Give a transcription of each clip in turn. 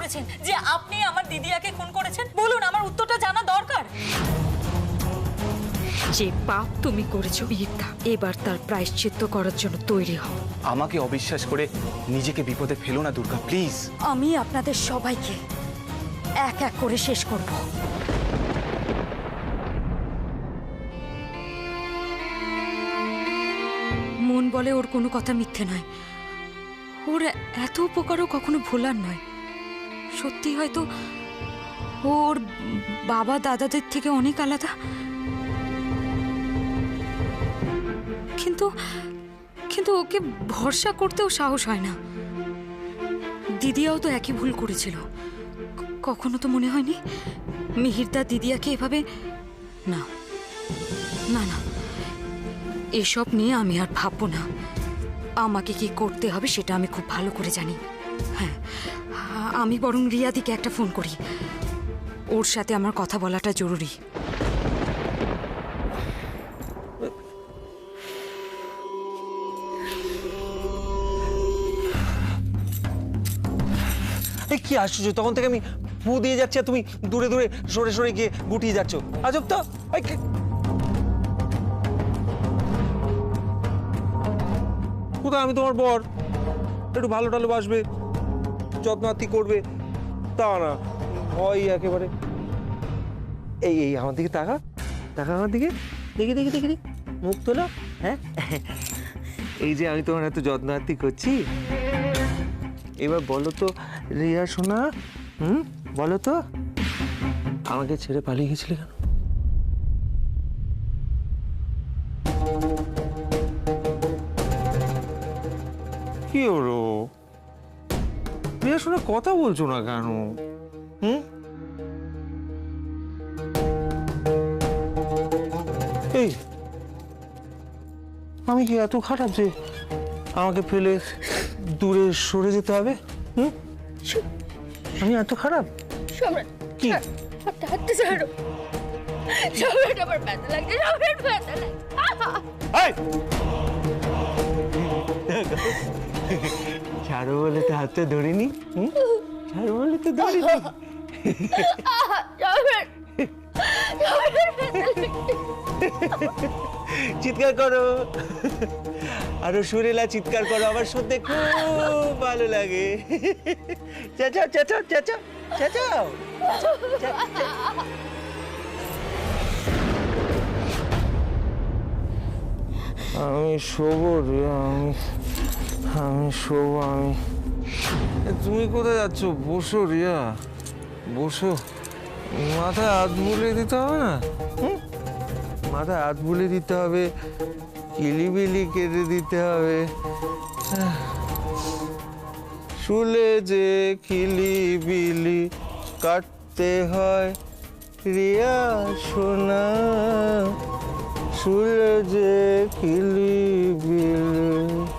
করেছেন যে আপনি আমার দিদিয়াকে খুন করেছেন? বলুন, আমার উত্তরটা জানা দরকার। যে পাপ তুমি করেছো মিহিরদা, এবার তার প্রায়শ্চিত্ত করার জন্য তৈরি হও। আমাকে অবিশ্বাস করে নিজেকে বিপদে ফেলো না দুর্গা, প্লিজ। আমি আপনাদের সবাইকে এক এক করে শেষ করব। মন বলে ওর কোনো কথা মিথ্যে নয়। ওর এত উপকারও কখনো ভোলার নয়। সত্যি হয়তো ওর বাবা দাদাদের থেকে অনেক আলাদা, কিন্তু কিন্তু ওকে ভরসা করতেও সাহস হয় না। দিদিয়াও তো একই ভুল করেছিল। কখনো তো মনে হয়নি মিহিরদা দিদিয়াকে এভাবে। না না না, এসব নিয়ে আমি আর ভাববো না। আমাকে কি করতে হবে সেটা আমি খুব ভালো করে জানি। হ্যাঁ, আমি বরং রিয়াদিকে একটা ফোন করি। ওর সাথে আমার কথা বলাটা জরুরি। কি আশ্চর্য, তখন থেকে আমি ফু দিয়ে যাচ্ছি আর তুমি দূরে দূরে সরে সরে গিয়ে গুটিয়ে যাচ্ছ। আজব তো। কোথায় আমি তোমার বর, একটু ভালো টালো বাসবে, যত্নার্থী করবে, তা না, ভয় একেবারে। এই এই আমার দিকে তাকা, তাকা আমার দিকে, দেখি দেখি দেখি দেখি, মুখ তোলা। হ্যাঁ, এই যে আমি তোমার এত যত্নার্থী করছি, এবার বলো তো রিয়া সোনা, বলো তো আমাকে ছেড়ে পালিয়ে গেছিলে কেন? কি হলো রিয়া সোনা, কথা বলছো না কেন? এই আমি কি এত খারাপ যে আমাকে ফেলে দূরে সরে যেতে হবে? আমি এত খারাপ? কি হাঁটতে ছাড়ো, সম্রাট, আমার ব্যথা লাগছে, সম্রাট, ব্যথা লাগছে। ছাড়ো বলে তো হাতটা ধরিনি, ছাড়ো বলে তো ধরিনি। চিৎকার করো, আরো সুরেলা চিৎকার করো, আমার শুনতে খুব ভালো লাগে। চেঁচাও চেঁচাও চেঁচাও চেঁচাও। আমি শোবো রে, আমি শোবো। তুমি কোথায় যাচ্ছ? বসো রিয়া, বসো। মাথায় হাত বুলিয়ে দিতে হবে না? মাথায় হাত বুলিয়ে দিতে হবে, কিলিবিলি কেটে দিতে হবে। শুলে যে কিলিবিলি কাটতে হয় রিয়া সোনা, শুলে যে কিলিবিলি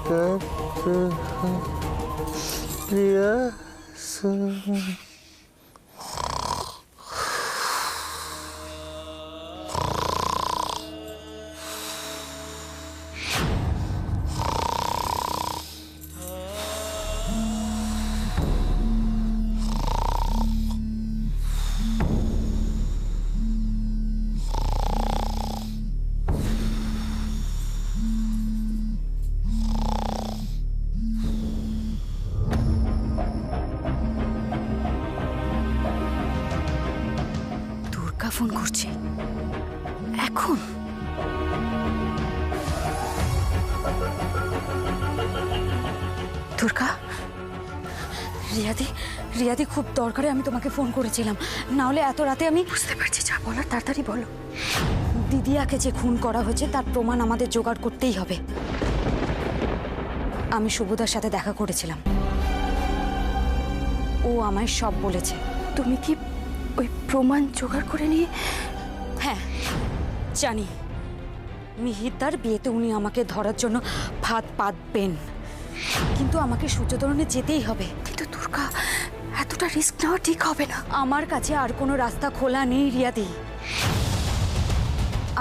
কাটতে হয় রিয়া সোনা। ফোন করছে এখন। দুর্গা, রিয়াদি, রিয়াদি, খুব দরকারে আমি তোমাকে ফোন করেছিলাম, না হলে এত রাতে আমি। বুঝতে পারছি, যা বলার তাড়াতাড়ি বলো। দিদিয়াকে যে খুন করা হয়েছে তার প্রমাণ আমাদের জোগাড় করতেই হবে। আমি শুভদার সাথে দেখা করেছিলাম, ও আমায় সব বলেছে। তুমি কি ওই প্রমাণ জোগাড় করে নিয়ে? হ্যাঁ জানি, মিহিরদার বিয়েতে উনি আমাকে ধরার জন্য ফাঁদ পাতবেন, কিন্তু আমাকে সূর্যতরণে যেতেই হবে। কিন্তু দুর্গা, এতটা রিস্ক নেওয়া ঠিক হবে না। আমার কাছে আর কোনো রাস্তা খোলা নেই রিয়াদি।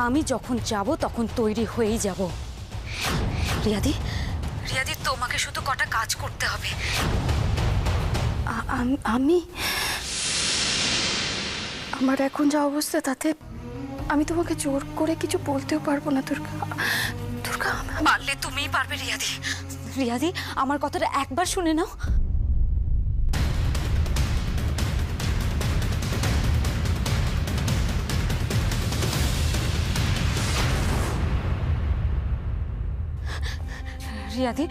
আমি যখন যাব তখন তৈরি হয়েই যাব। রিয়াদি, রিয়াদি, তোমাকে শুধু কটা কাজ করতে হবে। আমি আমার এখন যা অবস্থা তাতে আমি তোমাকে জোর করে কিছু বলতেও পারবো না দুর্গা। দুর্গা পারলে তুমিই পারবে রিয়াদি। রিয়াদি, আমার কথাটা একবার শুনে নাও। রিয়াদি,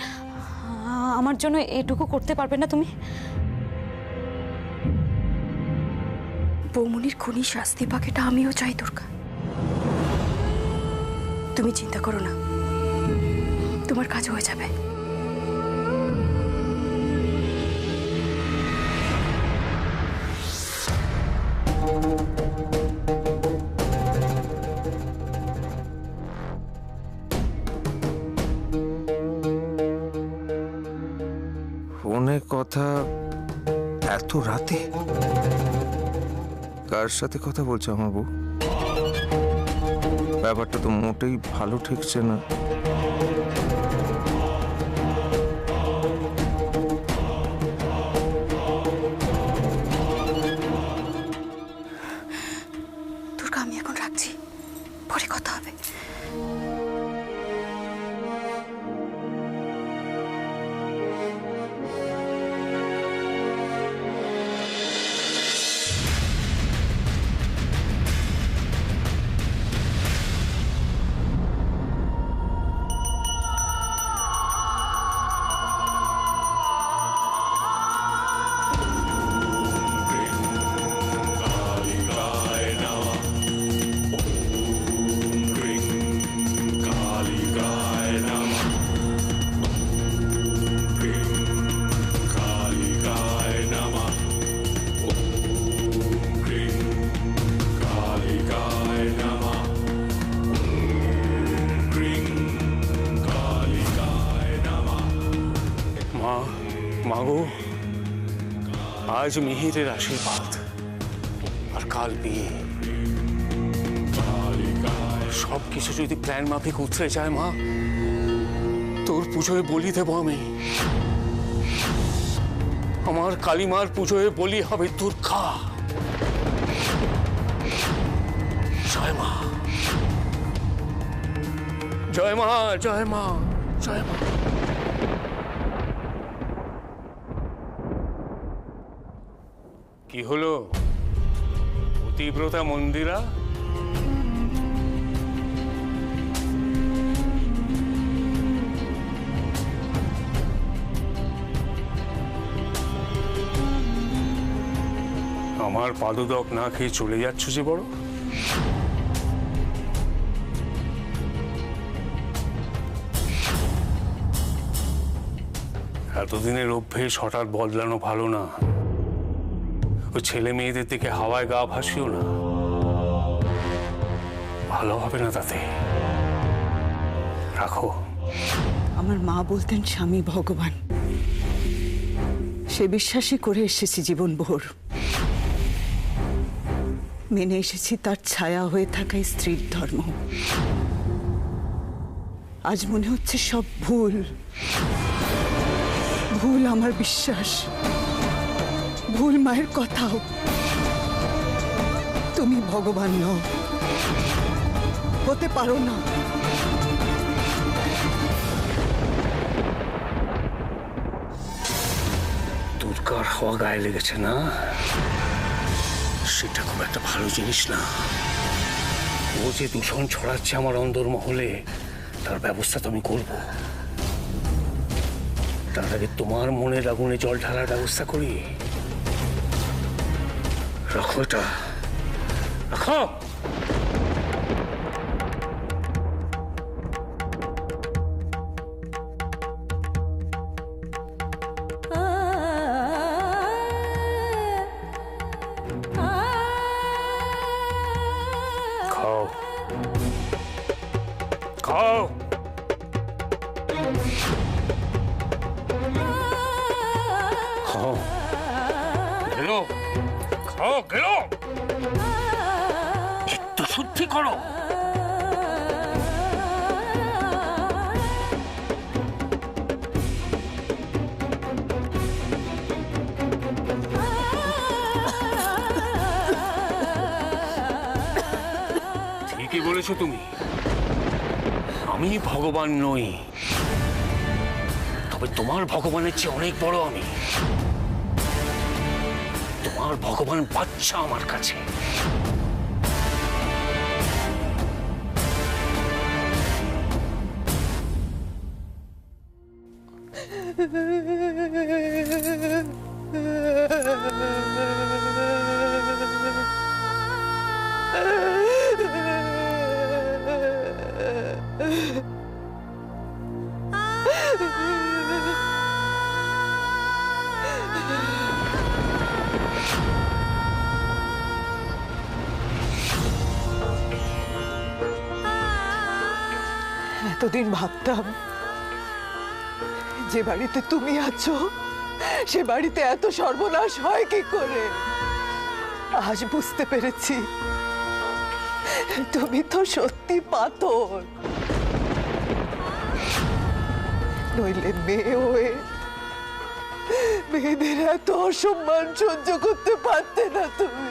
আমার জন্য এটুকু করতে পারবে না তুমি? বৌমনির খুনি শাস্তি পাক, এটা আমিও চাই দুর্গা। তুমি চিন্তা করো না, তোমার কাজ হয়ে যাবে। ফোনে কথা এত রাতে? কার সাথে কথা বলছো আমার বউ? ব্যাপারটা তো মোটেই ভালো ঠেকছে না। দুর্গা, আমি এখন রাখছি, পরে কথা হবে। মাগো, আজ মিহিরের আশীর্বাদ আর কাল বিয়ে, সবকিছু যদি প্ল্যান মাফিক উতরে যায় মা, তোর পুজোয় বলি দেব আমি। আমার কালীমার পুজোয় বলি হবে দুর্গা। জয় মা, জয় মা, জয় মা, জয় মা। কি হলো পতিব্রতা মন্দিরা? আমার পাদুদক না খেয়ে চলে যাচ্ছ যে বড়? এতদিনের অভ্যেস হঠাৎ বদলানো ভালো না। ওই ছেলে মেয়েদের দিকে হাওয়ায় গা ভাসিও না, ভালো হবে না তাতে। রাখো। আমার মা বলতেন স্বামী ভগবান, সে বিশ্বাসই করে এসেছি জীবনভর। মেনে এসেছি তার ছায়া হয়ে থাকাই স্ত্রীর ধর্ম। আজ মনে হচ্ছে সব ভুল। ভুল আমার বিশ্বাস, ভুল মায়ের কথাও। তুমি ভগবান নও, হতে পারো না। দুর্গার হাওয়া গায়ে লেগেছে না, সেটা খুব একটা ভালো জিনিস না। ও যে দূষণ ছড়াচ্ছে আমার অন্দরমহলে, তার ব্যবস্থা তো আমি করব। তার আগে তোমার মনের আগুনে জল ঢালার ব্যবস্থা করি। রাখো এটা, রাখো। খাও, খাও। খাও, গেলো, খাও, গেলো। চিত্ত শুদ্ধি করো। বলেছো তুমি, আমি ভগবান নই, তবে তোমার ভগবানের চেয়ে অনেক বড় আমি। তোমার ভগবান বাচ্চা আমার কাছে। এতদিন ভাবতাম যে বাড়িতে তুমি আছো সে বাড়িতে এত সর্বনাশ হয় কি করে। আজ বুঝতে পেরেছি তুমি তো সত্যি পাথর। নইলে মেয়ে হয়ে মেয়েদের এত অসম্মান সহ্য করতে পারতে না তুমি।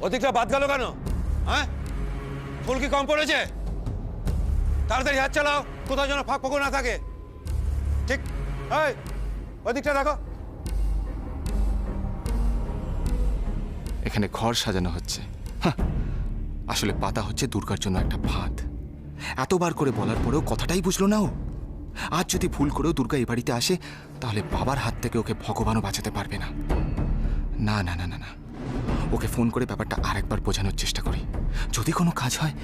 ওদিকটা বাদ গেল কেন? হ্যাঁ, ফুল কি কম পড়েছে? তাড়াতাড়ি হাত চালাও, কোথাও যেন ফাঁক ফোকর না থাকে। ঠিক, এই ওদিকটা দেখো। এখানে ঘর সাজানো হচ্ছে। হাহ, আসলে পাতা হচ্ছে দুর্গার জন্য একটা ফাঁদ। এতবার করে বলার পরেও কথাটাই বুঝলো না ও। আজ যদি ভুল করেও দুর্গা এই বাড়িতে আসে, তাহলে বাবার হাত থেকে ওকে ভগবানও বাঁচাতে পারবে না। না না না না না, ওকে ফোন করে ব্যাপারটা আরেকবার বোঝানোর চেষ্টা করি, যদি কোনো কাজ হয়।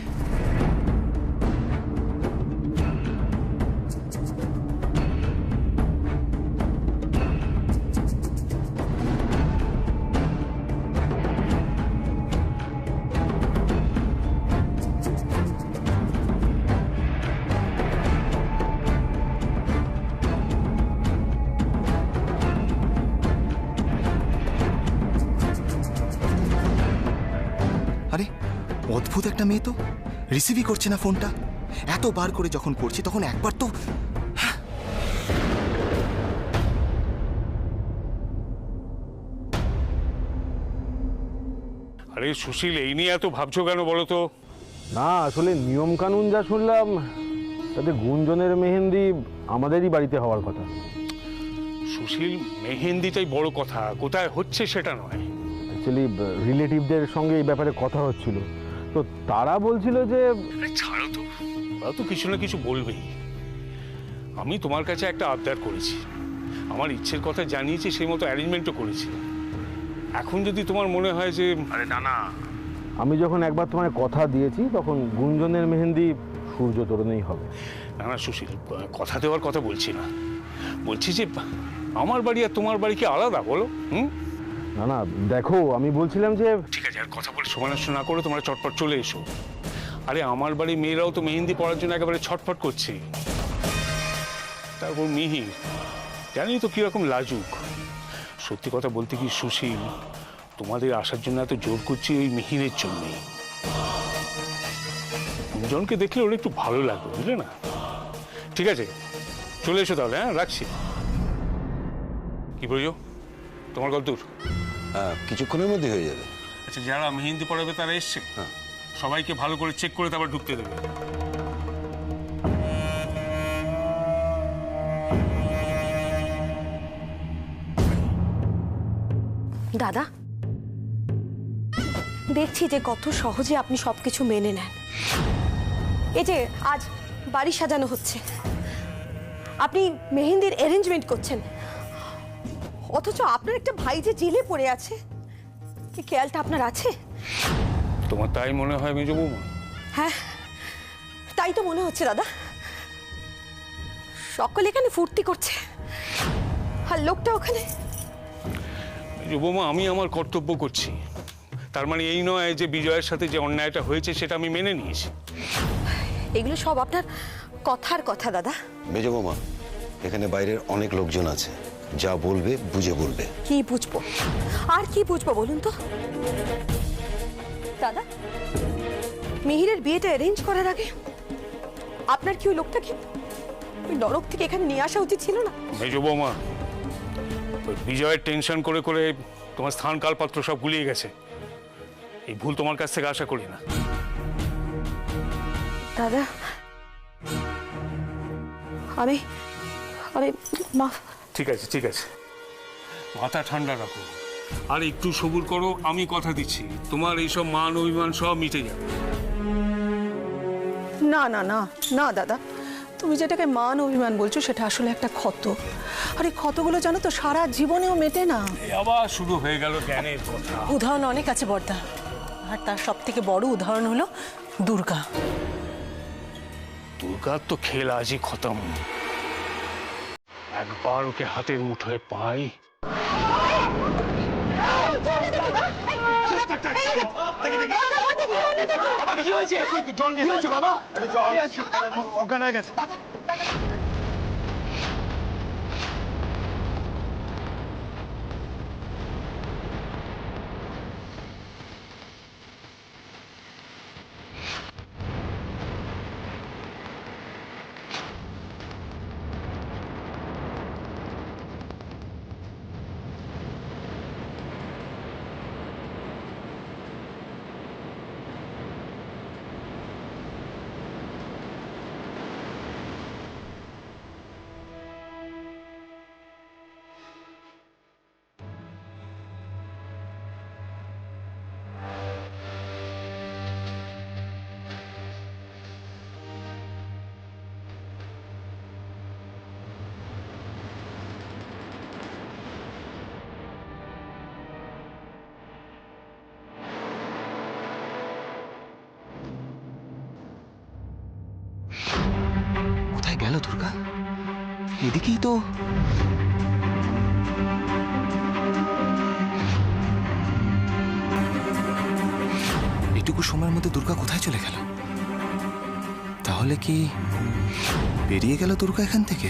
আরে অদ্ভুত একটা মেয়ে তো, রিসিভই করছে না ফোনটা। এতবার করে যখন করছি তখন একবার তো। আরে সুশীল, এই নিয়ে এত ভাবছো কেন বলো তো? না, আসলে নিয়ম কানুন যা শুনলাম তাতে গুঞ্জনের মেহেন্দি আমাদেরই বাড়িতে হওয়ার কথা। সুশীল, মেহেন্দিটাই বড় কথা, কোথায় হচ্ছে সেটা নয়। অ্যাকচুয়ালি রিলেটিভদের সঙ্গে এই ব্যাপারে কথা হচ্ছিল, তো তারা বলছিল যে আরে ছাড়ো তো, ওরা তো কিছু না কিছু বলবেই। আমি তোমার কাছে একটা আবদার করেছি, আমার ইচ্ছের কথা জানিয়েছি, সেই মতো অ্যারেঞ্জমেন্টও করেছি। এখন যদি তোমার মনে হয় যে আরে না না, আমি যখন একবার তোমায় কথা দিয়েছি তখন গুঞ্জনের মেহেন্দি সূর্য তোরণেই হবে। না না সুশীল, কথা দেওয়ার কথা বলছি না, বলছি যে আমার বাড়ি আর তোমার বাড়ি কি আলাদা বলো? না না, দেখো আমি বলছিলাম যে ঠিক আছে, আর কথা বলে সময় নষ্ট না করে তোমরা চটপট চলে এসো। আরে আমার বাড়ি মেয়েরাও তো মেহেন্দি পড়ার জন্য একেবারে ছটফট করছে। তারপর মিহির, জানি তো কিরকম লাজুক। সত্যি কথা বলতে কি সুশীল, তোমাদের আসার জন্য এত জোর করছি ওই মিহিরের জন্যই। জনকে দেখলে ওর একটু ভালো লাগবে, বুঝলে না? ঠিক আছে, চলে এসো তাহলে। হ্যাঁ, রাখছি। কি বলছো, তোমার কত দূর? কিছুক্ষণের মধ্যে হয়ে যাবে। আচ্ছা, যারা মেহেন্দি পড়াবে তারা এসছে? হ্যাঁ। সবাইকে ভালো করে চেক করে তারপর ঢুকতে দেবে। দাদা, দেখছি যে কত সহজে আপনি সবকিছু মেনে নেন। এই যে আজ বাড়ি সাজানো হচ্ছে, আপনি মেহেন্দির অ্যারেঞ্জমেন্ট করছেন, অথচ আপনার একটা ভাই যে জেলে পড়ে আছে, এই খেয়ালটা আপনার আছে? তোমার তাই মনে হয় মেজো বৌমা? হ্যাঁ, তাই তো মনে হচ্ছে দাদা। সকলে এখানে ফুর্তি করছে আর লোকটা ওখানে। মেজো বৌমা, আমি আমার কর্তব্য করছি, তার মানে এই নয় যে বিজয়ের সাথে যে অন্যায়টা হয়েছে সেটা আমি মেনে নিয়েছি। এগুলো সব আপনার কথার কথা দাদা। মেজো বৌমা, এখানে বাইরের অনেক লোকজন আছে, যা বলবে বুঝে বলবে। কি বুঝবো আর কি বুঝবো বলুন তো দাদা? মিহিরের বিয়েটা অ্যারেঞ্জ করার আগে আপনার কি ওই লোকটাকে ওই নরক থেকে এখানে নিয়ে আসা উচিত ছিল না? মেজো বৌমা, ওই বিজয়ের টেনশন করে করে তোমার স্থান কালপাত্র সব গুলিয়ে গেছে। এই ভুল তোমার কাছ থেকে আশা করি না। দাদা, আমি আমি মাফ। ঠিক আছে, ঠিক আছে, মাথা ঠান্ডা রাখো আর একটু সবুর করো। আমি কথা দিচ্ছি তোমার এইসব মান অভিমান সব মিটে যাবে। না না না না দাদা, তুমি যেটাকে মান অভিমান বলছো সেটা আসলে একটা ক্ষত। আর এই ক্ষতগুলো জানো তো সারা জীবনেও মেটে না। এই আবার শুরু হয়ে গেল জ্ঞানের কথা। উদাহরণ অনেক আছে বর্দা, আর তার সব থেকে বড় উদাহরণ হলো দুর্গা। দুর্গার তো খেল আজই খতম। একবার ওকে হাতের মুঠোয় পাই। কোথায় গেল দুর্গা? এদিকেই তো। এটুকু সময়ের মধ্যে দুর্গা কোথায় চলে গেল? তাহলে কি বেরিয়ে গেল দুর্গা এখান থেকে?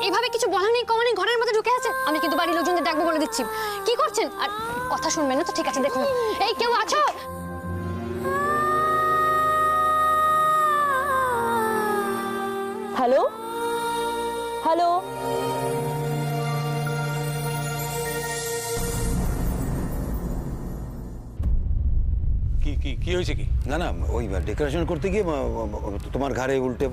এভাবে কিছু বলা নেই কমানি ঘরের মধ্যে ঢুকে আছে। আমি কিন্তু বাড়ির লোকজনদের ডাকবো বলে দিচ্ছি। কি করছেন? আর কথা শুনবেন না তো? ঠিক আছে, দেখুন। এই কেউ আছো? হ্যালো হ্যালো, কি কি কি হয়েছে? কি না না, ওই ডেকোরেশন করতে গিয়ে তোমার ঘাড়ে উল্টে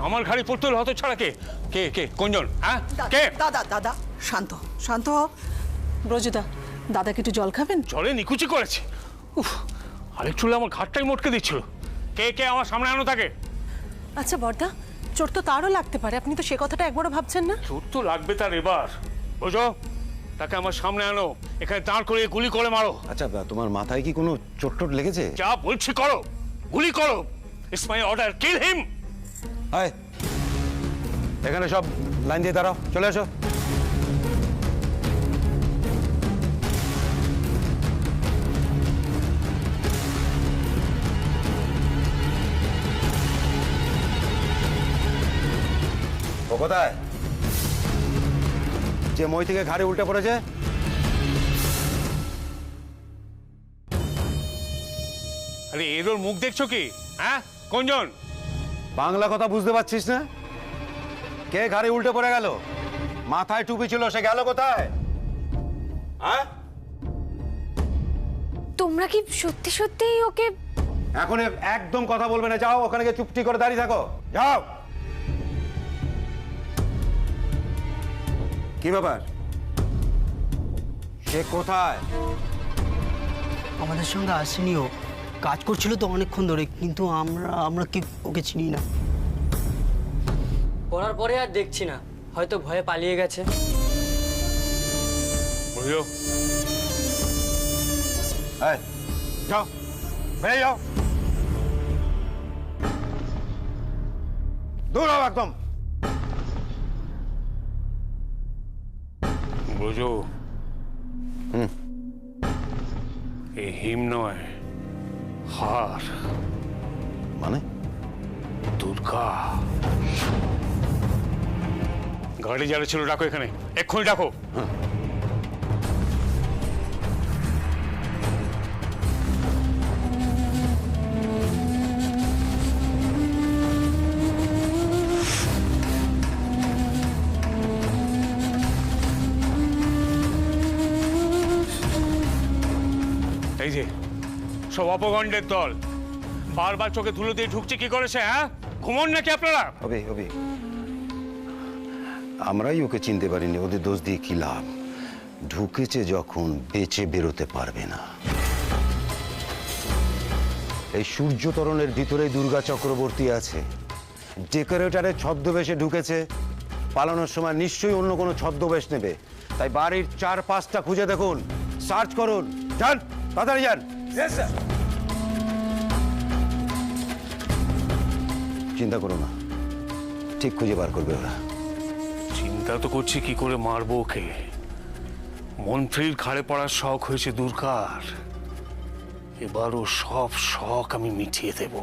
আমার ঘাড়ি পড়তে হলো? হতো ছাড়া কে কে কে কোনজন? হ্যাঁ, কে? দাদা দাদা শান্ত শান্ত হও। ব্রজদা, দাদাকে একটু জল খাবেন? জলে নিকুচি করেছে। উফ, আরেকটু হলে আমার ঘাটটাই মটকে দিচ্ছিল। কে কে আমার সামনে আনো তাকে। আচ্ছা বর্দা, চোট তো তারও লাগতে পারে, আপনি তো সে কথাটা একবারও ভাবছেন না? চোট তো লাগবে তার এবার, বুঝো? তাকে আমার সামনে আনো, এখানে দাঁড় করে গুলি করে মারো। আচ্ছা, তোমার মাথায় কি কোনো চোট টোট লেগেছে? যা বলছি করো, গুলি করো। ইটস মাই অর্ডার, কিল হিম। হায়, এখানে সব লাইন দিয়ে দাঁড়াও, চলে আসো। ও কোথায়? যে মই থেকে ঘাড়ে উল্টে পড়েছে? আরে এর ওর মুখ দেখছো কি? হ্যাঁ, কোনজন? বাংলা কথা বুঝতে পারছিস না? কে ঘাড়ে উল্টে পড়ে গেল? মাথায় টুপি ছিল, সে গেল কোথায়? হ্যাঁ, তোমরা কি সত্যি সত্যিই ওকে? এখন একদম কথা বলবে না, যাও ওখানে গিয়ে চুপটি করে দাঁড়িয়ে থাকো, যাও। কি ব্যাপার? সে কোথায়? আমাদের সঙ্গে আসেনি, ও কাজ করছিল তো অনেকক্ষণ ধরে, কিন্তু আমরা কি ওকে চিনি না। পড়ার পরে আর দেখছি না, হয়তো ভয়ে পালিয়ে গেছে। বুঝলো? যাও, বেরিয়ে যাও, দূর হও একদম। বুঝো, এই হিম নয়, হার। মানে? দুর্গা। গাড়ি যারা ছিল ডাকো এখানে, এক্ষুনি ডাকো। এই যে সব অপগণ্ডের দল বারবার চোখে ধুলো দিয়ে ঢুকছে কি করেছে? হ্যাঁ, ঘুমন নাকি আপনারা? অবি আমরাই ওকে চিনতে পারিনি, ওদের দোষ দিয়ে কি লাভ? ঢুকেছে যখন বেঁচে বেরোতে পারবে না। এই সূর্য তরণের ভিতরে দুর্গা চক্রবর্তী আছে, ডেকোরেটরের ছদ্মবেশে ঢুকেছে। পালানোর সময় নিশ্চয়ই অন্য কোনো ছদ্মবেশ নেবে, তাই বাড়ির 4-5টা খুঁজে দেখুন, সার্চ করুন। যান, তাড়াতাড়ি যান। চিন্তা করো না, ঠিক খুঁজে বার করবে ওরা। চিন্তা তো করছি কি করে মারবো ওকে। মন্ত্রীর ঘাড়ে পড়ার শখ হয়েছে দুর্গার, এবারও সব শখ আমি মিটিয়ে দেব।